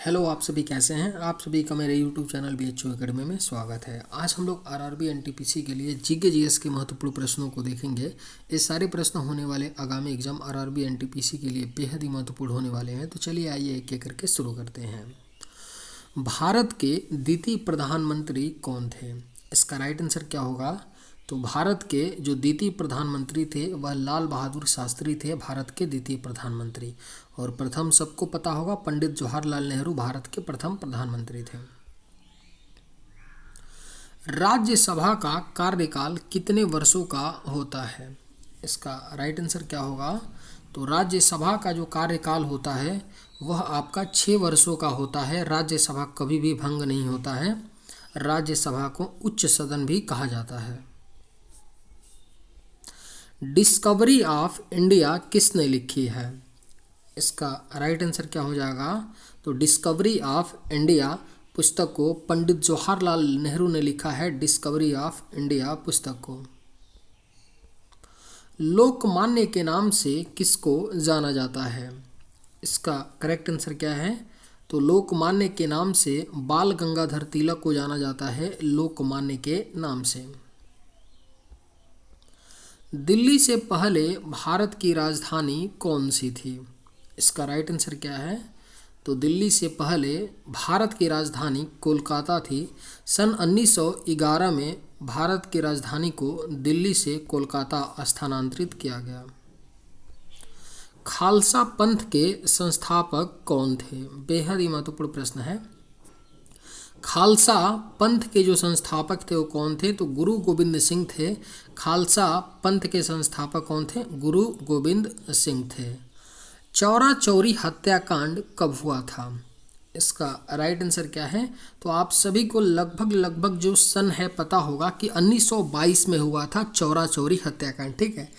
Hello, आप सभी कैसे हैं। आप सभी का मेरे यूट्यूब चैनल BHU एकेडमी में स्वागत है। आज हम लोग आरआरबी एनटीपीसी के लिए जीके जीएस के महत्वपूर्ण प्रश्नों को देखेंगे। ये सारे प्रश्न होने वाले आगामी एग्जाम आरआरबी एनटीपीसी के लिए बेहद ही महत्वपूर्ण होने वाले हैं। तो चलिए आइए एक एक करके शुरू करते हैं। भारत के द्वितीय प्रधानमंत्री कौन थे? इसका राइट आंसर क्या होगा? तो भारत के जो द्वितीय प्रधानमंत्री थे वह लाल बहादुर शास्त्री थे, भारत के द्वितीय प्रधानमंत्री। और प्रथम सबको पता होगा, पंडित जवाहरलाल नेहरू भारत के प्रथम प्रधानमंत्री थे। राज्यसभा का कार्यकाल कितने वर्षों का होता है? इसका राइट आंसर क्या होगा? तो राज्यसभा का जो कार्यकाल होता है वह आपका 6 वर्षों का होता है। राज्यसभा कभी भी भंग नहीं होता है। राज्यसभा को उच्च सदन भी कहा जाता है। डिस्कवरी ऑफ इंडिया किसने लिखी है? इसका राइट आंसर क्या हो जाएगा? तो डिस्कवरी ऑफ इंडिया पुस्तक को पंडित जवाहरलाल नेहरू ने लिखा है। डिस्कवरी ऑफ इंडिया पुस्तक को। लोकमान्य के नाम से किसको जाना जाता है? इसका करेक्ट आंसर क्या है? तो लोकमान्य के नाम से बाल गंगाधर तिलक को जाना जाता है, लोकमान्य के नाम से। दिल्ली से पहले भारत की राजधानी कौन सी थी? इसका राइट आंसर क्या है? तो दिल्ली से पहले भारत की राजधानी कोलकाता थी। सन 1911 में भारत की राजधानी को दिल्ली से कोलकाता स्थानांतरित किया गया। खालसा पंथ के संस्थापक कौन थे? बेहद ही महत्वपूर्ण प्रश्न है। खालसा पंथ के जो संस्थापक थे वो कौन थे? तो गुरु गोविंद सिंह थे। खालसा पंथ के संस्थापक कौन थे? गुरु गोविंद सिंह थे। चौरा चौरी हत्याकांड कब हुआ था? इसका राइट आंसर क्या है? तो आप सभी को लगभग जो सन है पता होगा कि 1922 में हुआ था चौरा चौरी हत्याकांड, ठीक है।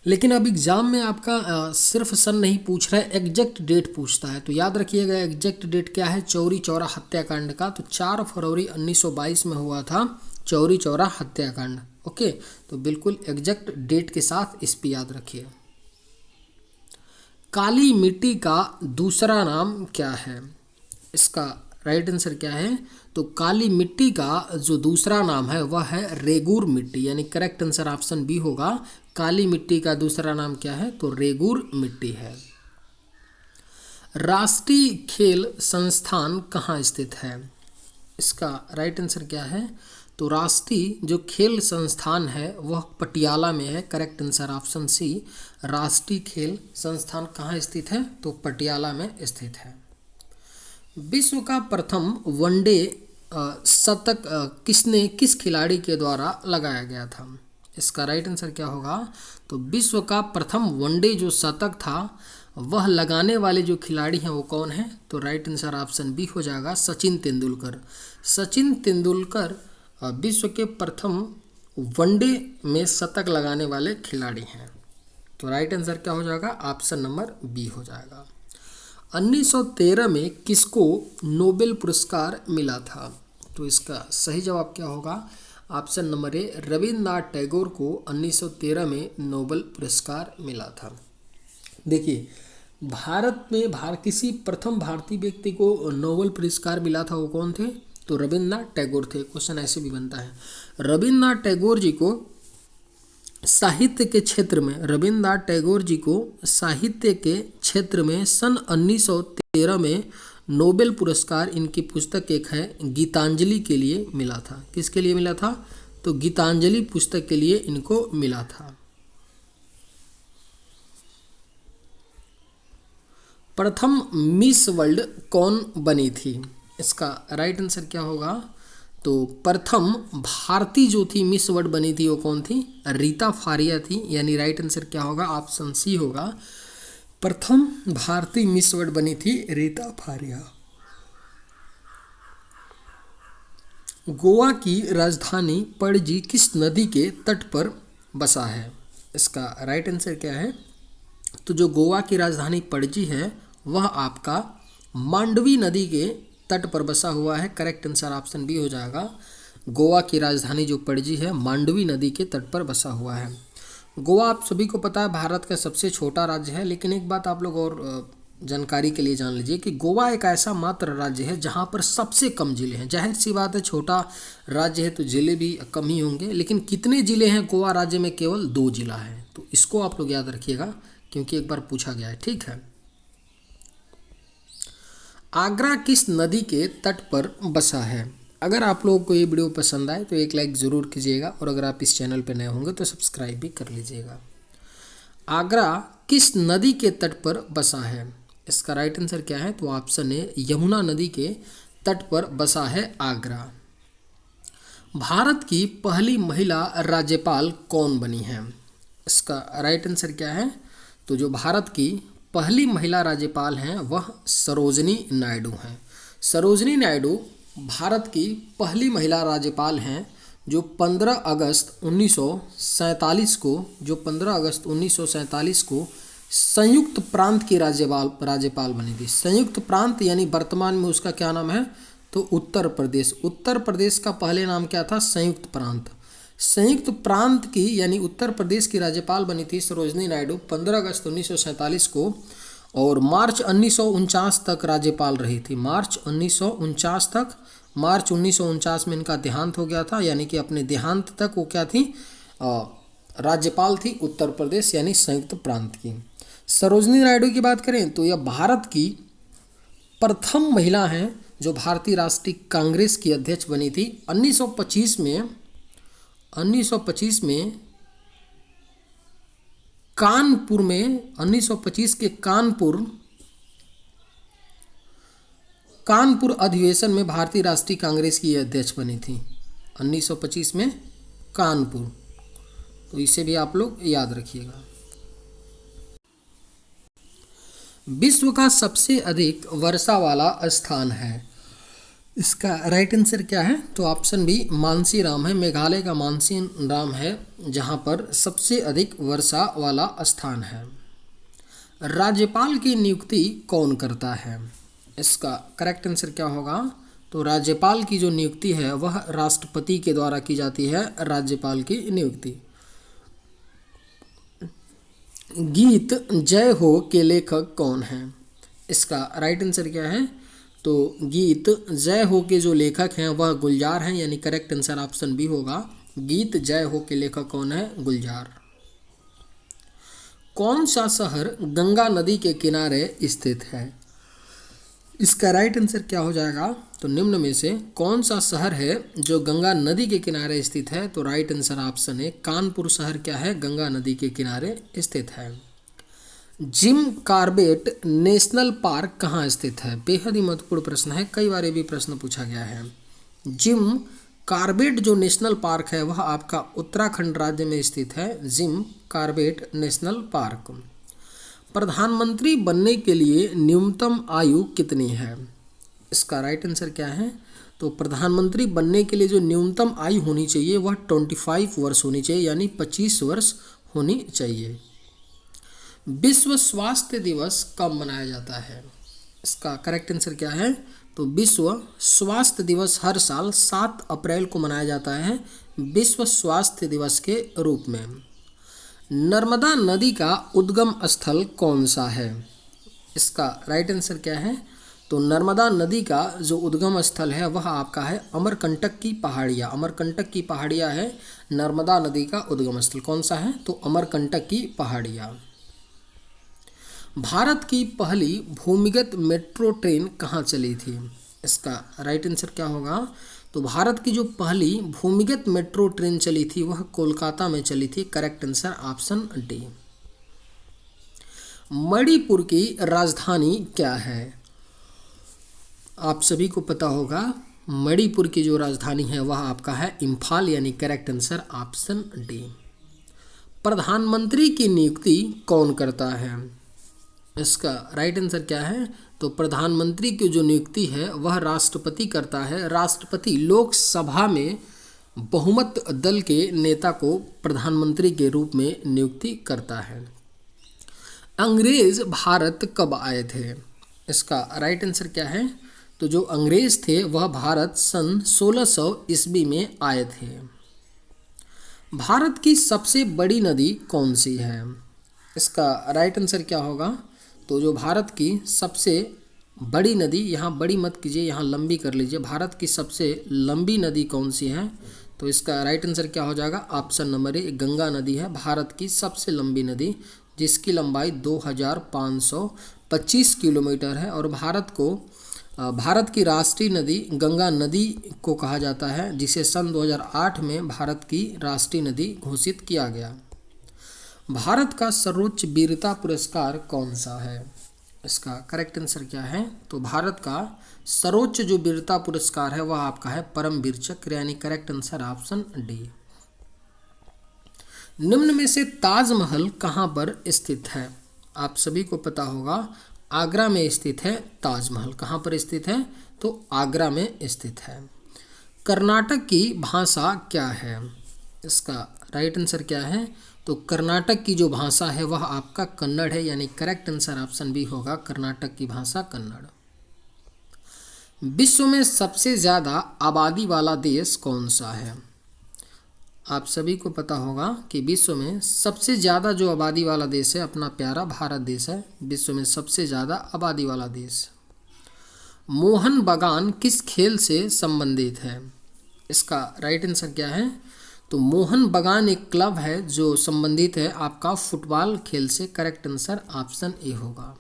लेकिन अब एग्जाम में आपका सिर्फ सन नहीं पूछ रहा है, एग्जैक्ट डेट पूछता है। तो याद रखिएगा एग्जैक्ट डेट क्या है चौरी चौरा हत्याकांड का। तो 4 फरवरी 1922 में हुआ था चौरी चौरा हत्याकांड। ओके, तो बिल्कुल एग्जैक्ट डेट के साथ इस पर याद रखिए। काली मिट्टी का दूसरा नाम क्या है? इसका राइट आंसर क्या है? तो काली मिट्टी का जो दूसरा नाम है वह है रेगूर मिट्टी, यानी करेक्ट आंसर ऑप्शन बी होगा। काली मिट्टी का दूसरा नाम क्या है? तो रेगूर मिट्टी है। राष्ट्रीय खेल संस्थान कहाँ स्थित है? इसका राइट आंसर क्या है? तो राष्ट्रीय जो खेल संस्थान है वह पटियाला में है। Correct answer option C. राष्ट्रीय खेल संस्थान कहाँ स्थित है? तो पटियाला में स्थित है। विश्व का प्रथम वनडे शतक किस खिलाड़ी के द्वारा लगाया गया था? इसका राइट आंसर क्या होगा? तो विश्व का प्रथम वनडे जो शतक था वह लगाने वाले जो खिलाड़ी हैं वो कौन है? तो राइट आंसर ऑप्शन बी हो जाएगा, सचिन तेंदुलकर। सचिन तेंदुलकर विश्व के प्रथम वनडे में शतक लगाने वाले खिलाड़ी हैं। तो राइट आंसर क्या हो जाएगा? ऑप्शन नंबर बी हो जाएगा। 1913 में किसको नोबेल पुरस्कार मिला था? तो इसका सही जवाब क्या होगा? Option number A, Rabindranath Tagore को 1913 में नोबेल पुरस्कार मिला था। देखिए, भारत में किसी प्रथम भारतीय व्यक्ति को नोबेल पुरस्कार मिला था, वो कौन थे? तो रविन्द्रनाथ टैगोर थे। क्वेश्चन ऐसे भी बनता है। रविन्द्रनाथ टैगोर जी को साहित्य के क्षेत्र में सन 1913 में नोबेल पुरस्कार इनकी पुस्तक एक है गीतांजलि के लिए मिला था। किसके लिए मिला था? तो गीतांजलि पुस्तक के लिए इनको मिला था। प्रथम मिस वर्ल्ड कौन बनी थी? इसका राइट आंसर क्या होगा? तो प्रथम भारतीय जो थी मिस वर्ल्ड बनी थी वो कौन थी? रीता फारिया थी। यानी राइट आंसर क्या होगा? ऑप्शन सी होगा। प्रथम भारतीय मिस वर्ल्ड बनी थी रीता फारिया। गोवा की राजधानी पणजी किस नदी के तट पर बसा है? इसका राइट आंसर क्या है? तो जो गोवा की राजधानी पणजी है वह आपका मांडवी नदी के तट पर बसा हुआ है। करेक्ट आंसर ऑप्शन बी हो जाएगा। गोवा की राजधानी जो पणजी है मांडवी नदी के तट पर बसा हुआ है। गोवा आप सभी को पता है भारत का सबसे छोटा राज्य है, लेकिन एक बात आप लोग और जानकारी के लिए जान लीजिए कि गोवा एक ऐसा मात्र राज्य है जहाँ पर सबसे कम जिले हैं। जाहिर सी बात है, छोटा राज्य है तो जिले भी कम ही होंगे, लेकिन कितने जिले हैं गोवा राज्य में? केवल 2 जिला है। तो इसको आप लोग याद रखिएगा क्योंकि एक बार पूछा गया है। ठीक है। आगरा किस नदी के तट पर बसा है? अगर आप लोगों को ये वीडियो पसंद आए तो एक लाइक ज़रूर कीजिएगा, और अगर आप इस चैनल पर नए होंगे तो सब्सक्राइब भी कर लीजिएगा। आगरा किस नदी के तट पर बसा है? इसका राइट आंसर क्या है? तो ऑप्शन है यमुना नदी के तट पर बसा है आगरा। भारत की पहली महिला राज्यपाल कौन बनी है? इसका राइट आंसर क्या है? तो जो भारत की पहली महिला राज्यपाल हैं वह सरोजनी नायडू हैं। सरोजनी नायडू भारत की पहली महिला राज्यपाल हैं जो 15 अगस्त 1947 को संयुक्त प्रांत की राज्यपाल बनी थी। संयुक्त प्रांत यानी वर्तमान में उसका क्या नाम है? तो उत्तर प्रदेश। उत्तर प्रदेश का पहले नाम क्या था? संयुक्त प्रांत। संयुक्त प्रांत की यानी उत्तर प्रदेश की राज्यपाल बनी थी सरोजनी नायडू 15 अगस्त 1947 को, और मार्च 1949 तक राज्यपाल रही थी। मार्च 1949 तक। मार्च 1949 में इनका देहांत हो गया था, यानी कि अपने देहांत तक वो क्या थी? राज्यपाल थी उत्तर प्रदेश यानी संयुक्त प्रांत की। सरोजनी नायडू की बात करें तो यह भारत की प्रथम महिला हैं जो भारतीय राष्ट्रीय कांग्रेस की अध्यक्ष बनी थी। 1925 में कानपुर में 1925 के कानपुर अधिवेशन में भारतीय राष्ट्रीय कांग्रेस की अध्यक्ष बनी थी। 1925 में कानपुर, तो इसे भी आप लोग याद रखिएगा। विश्व का सबसे अधिक वर्षा वाला स्थान है? इसका राइट आंसर क्या है? तो ऑप्शन बी मानसीराम है। मेघालय का मानसीराम है जहां पर सबसे अधिक वर्षा वाला स्थान है। राज्यपाल की नियुक्ति कौन करता है? इसका करेक्ट आंसर क्या होगा? तो राज्यपाल की जो नियुक्ति है वह राष्ट्रपति के द्वारा की जाती है। राज्यपाल की नियुक्ति। गीत जय हो के लेखक कौन है? इसका राइट आंसर क्या है? तो गीत जय हो के जो लेखक हैं वह गुलजार हैं, यानी करेक्ट आंसर ऑप्शन बी होगा। गीत जय हो के लेखक कौन है? गुलजार। कौन सा शहर गंगा नदी के किनारे स्थित है? इसका राइट आंसर क्या हो जाएगा? तो निम्न में से कौन सा शहर है जो गंगा नदी के किनारे स्थित है? तो राइट आंसर ऑप्शन है कानपुर शहर क्या है? गंगा नदी के किनारे स्थित है। जिम कॉर्बेट नेशनल पार्क कहाँ स्थित है? बेहद ही महत्वपूर्ण प्रश्न है, कई बार ये भी प्रश्न पूछा गया है। जिम कॉर्बेट जो नेशनल पार्क है वह आपका उत्तराखंड राज्य में स्थित है। Jim Corbett national park. प्रधानमंत्री बनने के लिए न्यूनतम आयु कितनी है? इसका राइट आंसर क्या है? तो प्रधानमंत्री बनने के लिए जो न्यूनतम आयु होनी चाहिए वह 25 वर्ष होनी चाहिए, यानी 25 वर्ष होनी चाहिए। विश्व स्वास्थ्य दिवस कब मनाया जाता है? इसका करेक्ट आंसर क्या है? तो विश्व स्वास्थ्य दिवस हर साल 7 अप्रैल को मनाया जाता है विश्व स्वास्थ्य दिवस के रूप में। नर्मदा नदी का उद्गम स्थल कौन सा है? इसका राइट आंसर क्या है? तो नर्मदा नदी का जो उद्गम स्थल है वह आपका है अमरकंटक की पहाड़ियाँ। अमरकंटक की पहाड़ियाँ है नर्मदा नदी का उद्गम स्थल। कौन सा है? तो अमरकंटक की पहाड़ियाँ। भारत की पहली भूमिगत मेट्रो ट्रेन कहाँ चली थी? इसका राइट आंसर क्या होगा? तो भारत की जो पहली भूमिगत मेट्रो ट्रेन चली थी वह कोलकाता में चली थी। Correct answer option D. Manipur की राजधानी क्या है? आप सभी को पता होगा मणिपुर की जो राजधानी है वह आपका है इम्फाल, यानी करेक्ट आंसर ऑप्शन डी। प्रधानमंत्री की नियुक्ति कौन करता है? इसका राइट आंसर क्या है? तो प्रधानमंत्री की जो नियुक्ति है वह राष्ट्रपति करता है। राष्ट्रपति लोकसभा में बहुमत दल के नेता को प्रधानमंत्री के रूप में नियुक्ति करता है। अंग्रेज भारत कब आए थे? इसका राइट आंसर क्या है? तो जो अंग्रेज थे वह भारत सन 1600 ईस्वी में आए थे। भारत की सबसे बड़ी नदी कौन सी है? इसका राइट आंसर क्या होगा? तो तो जो भारत की सबसे बड़ी नदी, यहाँ बड़ी मत कीजिए, यहाँ लंबी कर लीजिए, भारत की सबसे लंबी नदी कौन सी है? तो इसका राइट आंसर क्या हो जाएगा? ऑप्शन नंबर ए, गंगा नदी है भारत की सबसे लंबी नदी, जिसकी लंबाई 2525 किलोमीटर है। और भारत की राष्ट्रीय नदी गंगा नदी को कहा जाता है, जिसे सन 2008 में भारत की राष्ट्रीय नदी घोषित किया गया। भारत का सर्वोच्च वीरता पुरस्कार कौन सा है? इसका करेक्ट आंसर क्या है? तो भारत का सर्वोच्च जो वीरता पुरस्कार है वह आपका है परमवीर चक्र, यानी करेक्ट आंसर ऑप्शन डी। निम्न में से ताजमहल कहाँ पर स्थित है? आप सभी को पता होगा, आगरा में स्थित है ताजमहल। कहाँ पर स्थित है? तो आगरा में स्थित है। कर्नाटक की भाषा क्या है? इसका राइट आंसर क्या है? तो कर्नाटक की जो भाषा है वह आपका कन्नड़ है, यानी करेक्ट आंसर ऑप्शन बी होगा, कर्नाटक की भाषा कन्नड़। विश्व में सबसे ज़्यादा आबादी वाला देश कौन सा है? आप सभी को पता होगा कि विश्व में सबसे ज़्यादा जो आबादी वाला देश है अपना प्यारा भारत देश है, विश्व में सबसे ज़्यादा आबादी वाला देश। मोहन बागान किस खेल से संबंधित है? इसका राइट आंसर क्या है? तो मोहन बागान एक क्लब है जो संबंधित है आपका फुटबॉल खेल से, करेक्ट आंसर ऑप्शन ए होगा।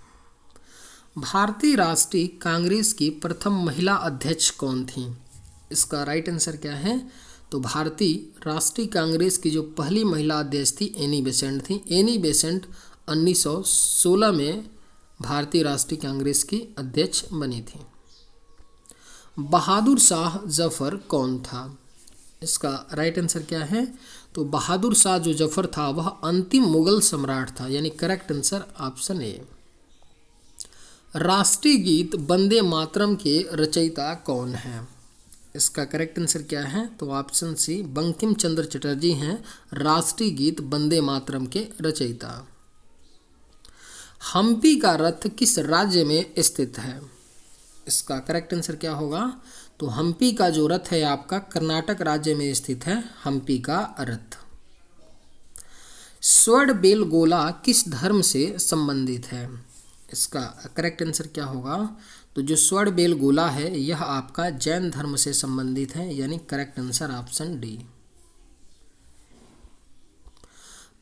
भारतीय राष्ट्रीय कांग्रेस की प्रथम महिला अध्यक्ष कौन थी? इसका राइट आंसर क्या है? तो भारतीय राष्ट्रीय कांग्रेस की जो पहली महिला अध्यक्ष थी एनी बेसेंट थी। एनी बेसेंट 1916 में भारतीय राष्ट्रीय कांग्रेस की अध्यक्ष बनी थी। बहादुर शाह जफर कौन था? इसका राइट आंसर क्या है? तो बहादुर शाह जो जफर था वह अंतिम मुगल सम्राट था, यानी करेक्ट आंसर ऑप्शन ए। राष्ट्रीय गीत वंदे मातरम के रचयिता कौन है? इसका करेक्ट आंसर क्या है? तो ऑप्शन सी, बंकिम चंद्र चटर्जी हैं राष्ट्रीय गीत वंदे मातरम के रचयिता। हम्पी का रथ किस राज्य में स्थित है? इसका करेक्ट आंसर क्या होगा? तो हम्पी का जो रथ है आपका कर्नाटक राज्य में स्थित है, हम्पी का रथ। स्वर्ण-बेलगोला किस धर्म से संबंधित है? इसका करेक्ट आंसर क्या होगा? तो जो स्वर्ण-बेलगोला है यह आपका जैन धर्म से संबंधित है, यानी correct answer option D.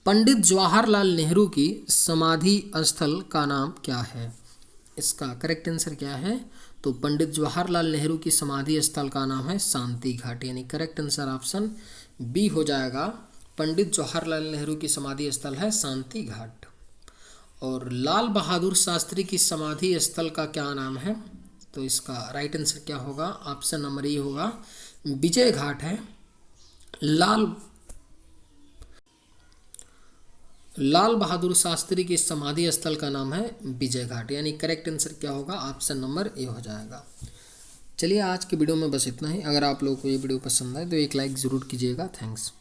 Pandit Jawaharlal Nehru की समाधि स्थल का नाम क्या है? इसका करेक्ट आंसर क्या है? तो पंडित जवाहरलाल नेहरू की समाधि स्थल का नाम है शांति घाट, यानी करेक्ट आंसर ऑप्शन बी हो जाएगा। पंडित जवाहरलाल नेहरू की समाधि स्थल है शांति घाट। और लाल बहादुर शास्त्री की समाधि स्थल का क्या नाम है? तो इसका राइट आंसर क्या होगा? ऑप्शन नंबर ए होगा, विजय घाट है। लाल बहादुर शास्त्री की समाधि स्थल का नाम है विजय घाट, यानी करेक्ट आंसर क्या होगा? ऑप्शन नंबर ए हो जाएगा। चलिए आज की वीडियो में बस इतना ही। अगर आप लोगों को ये वीडियो पसंद आए तो एक लाइक ज़रूर कीजिएगा। थैंक्स।